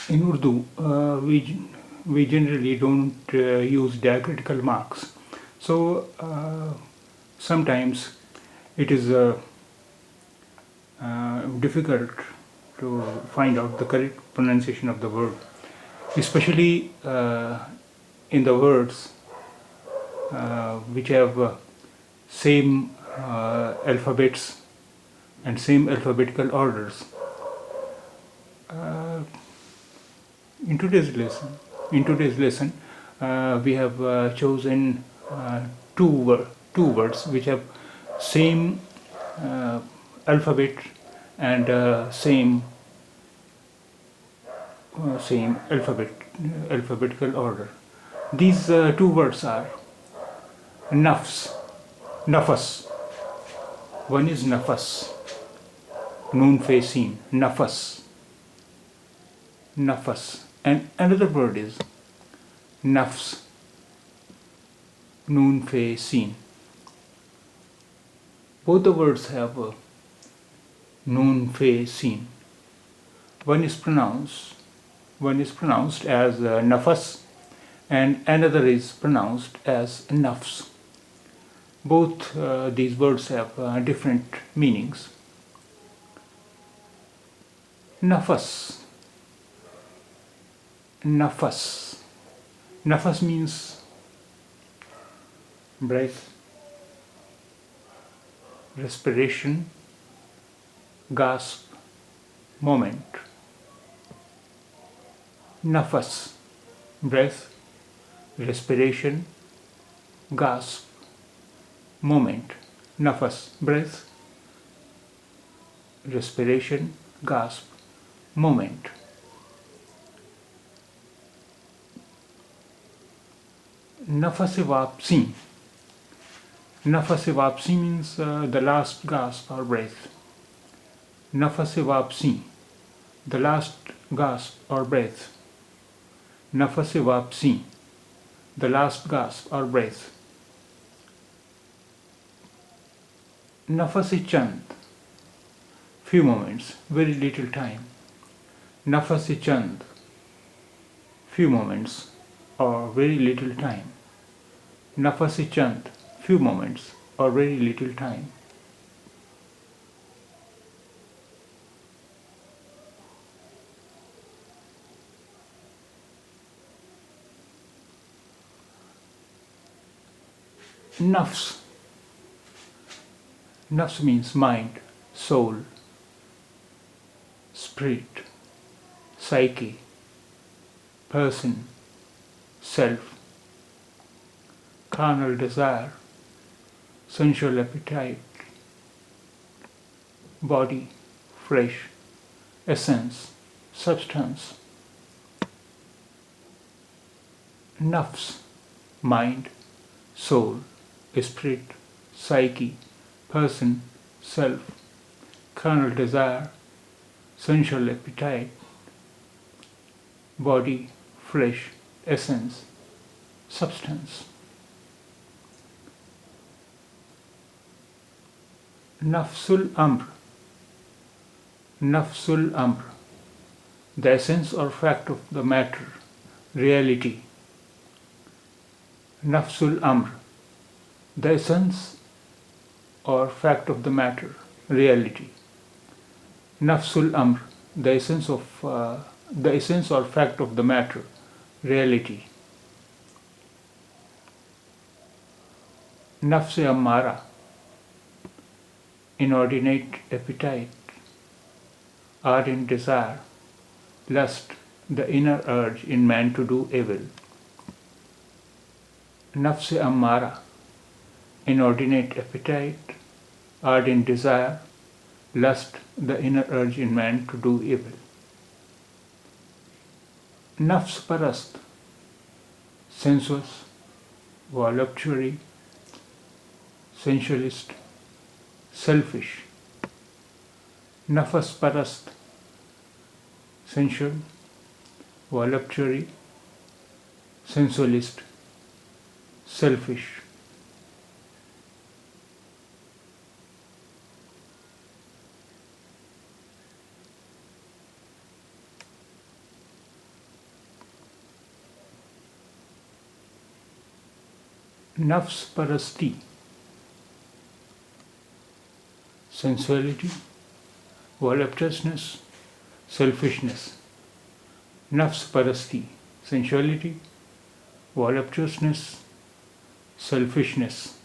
In Urdu, we generally don't use diacritical marks. So sometimes it is difficult to find out the correct pronunciation of the word, especially in the words which have same alphabets and same alphabetical orders. Uh, in today's lesson, we have chosen two words which have same uh, alphabet and same alphabetical order. These two words are nafs, nafas. One is nafas, noon fe sin, nafas, nafas, and another word is nafs, noon fe sin. Both the words have noon fe sin. One is pronounced as nafas, and another is pronounced as nafs. Both these words have different meanings. Nafas. Nafas. Nafas means breath, respiration, gasp, moment. Nafas. Breath, respiration, gasp, moment. Nafas. Breath, respiration, gasp, moment. Nafas vapsi. Nafas vapsi means the last gasp or breath. Nafas vapsi, the last gasp or breath. Nafas vapsi, the last gasp or breath. Nafas chand, few moments, very little time. Nafas chand, few moments or very little time. Nafas chand, few moments or very little time. Nafs. Nafs means mind, soul, spirit, psyche, person, self, carnal desire, sensual appetite, body, flesh, essence, substance. Nafs, mind, soul, spirit, psyche, person, self, carnal desire, sensual appetite, body, flesh, essence, substance. Nafsul amr. Nafsul amr, the essence or fact of the matter, reality. Nafsul amr, the essence or fact of the matter, reality. Nafsul amr, the essence or fact of the matter, reality. Nafs ammara, inordinate appetite, ardent desire, lust, the inner urge in man to do evil. Nafs ammara, inordinate appetite, ardent desire, lust, the inner urge in man to do evil. Nafs parast, sensuous, voluptuary, sensualist, selfish. Nafas parast, sensual, voluptuary, sensualist, selfish. nafs parasti, sensuality, voluptuousness, selfishness. Nafs parasti, sensuality, voluptuousness, selfishness.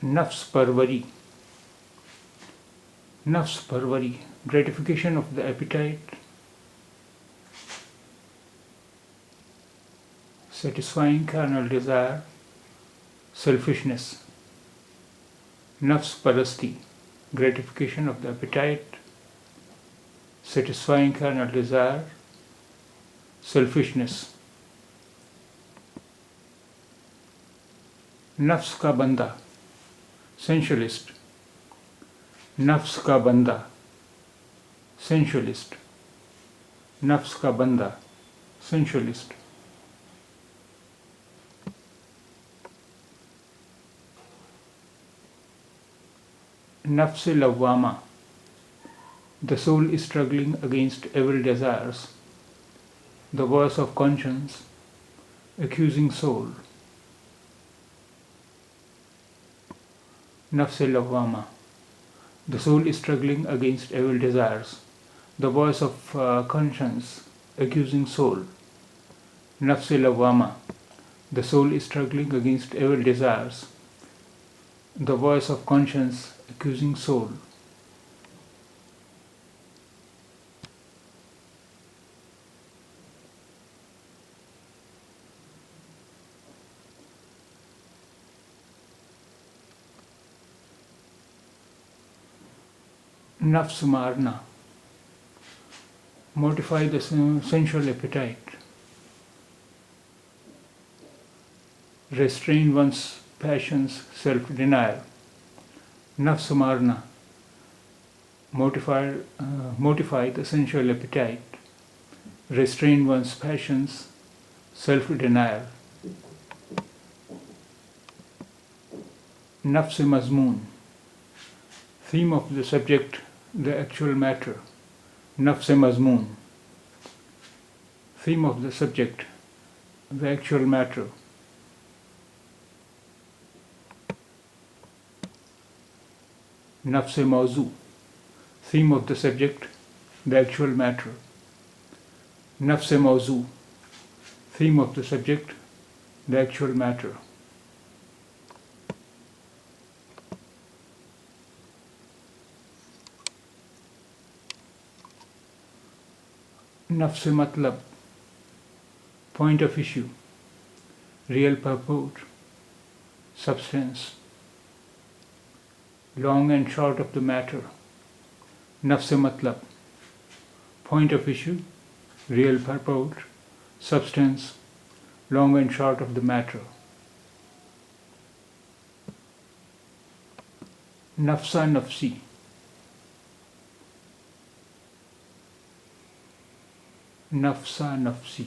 Nafs parvari, gratification of the appetite, satisfying carnal desire, selfishness. Nafs parasti, gratification of the appetite, satisfying carnal desire, selfishness. Nafs ka banda, sensualist. Nafs ka banda, sensualist. Nafs ka banda, sensualist. Nafs lawwama, the soul is struggling against evil desires. The voice of conscience, accusing soul. Nafs lawwama, the soul is struggling against evil desires. The voice of conscience, accusing soul. Nafs lawwama, the soul is struggling against evil desires. The voice of conscience, accusing soul. Nafs marna, mortify the sensual appetite. Restrain one's passions, self-denial. Nafs marna, mortify the sensual appetite. Restrain one's passions, self-denial. Nafs mazmoon, theme of the subject, the actual matter. Nafs mazmoon, theme of the subject, the actual matter. Nafs mawzu, theme of the subject, the actual matter. Nafs mawzu, theme of the subject, the actual matter. Nafs matlab, point of issue, real purport, substance. Long and short of the matter. Nafs matlab, point of issue, real purport, substance, long and short of the matter. Nafsa nafsi, nafsa nafsi,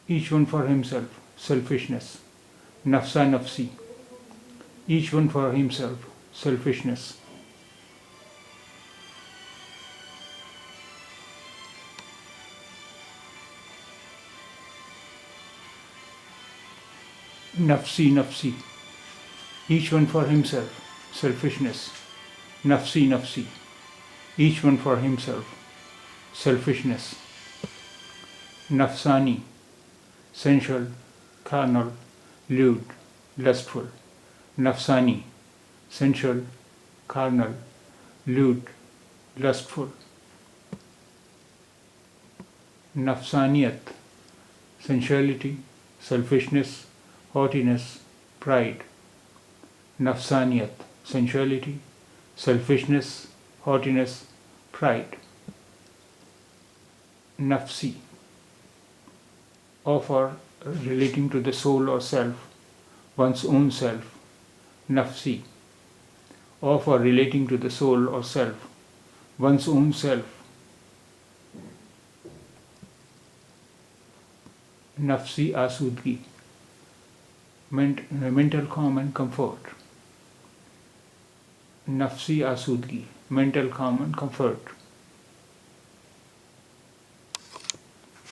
each one for himself, selfishness. Nafsa nafsi, each one for himself, selfishness. Nafsi nafsi, each one for himself, selfishness. Nafsi nafsi, each one for himself, selfishness. Nafsani, sensual, carnal, lewd, lustful. Nafsani, sensual, carnal, lewd, lustful. Nafsaniyat, sensuality, selfishness, haughtiness, pride. Nafsaniyat, sensuality, selfishness, haughtiness, pride. Nafsi, of or relating to the soul or self, one's own self. Nafsi, of or relating to the soul or self, one's own self. Nafsi asudgi, mental calm and comfort. Nafsi asudgi, mental calm and comfort.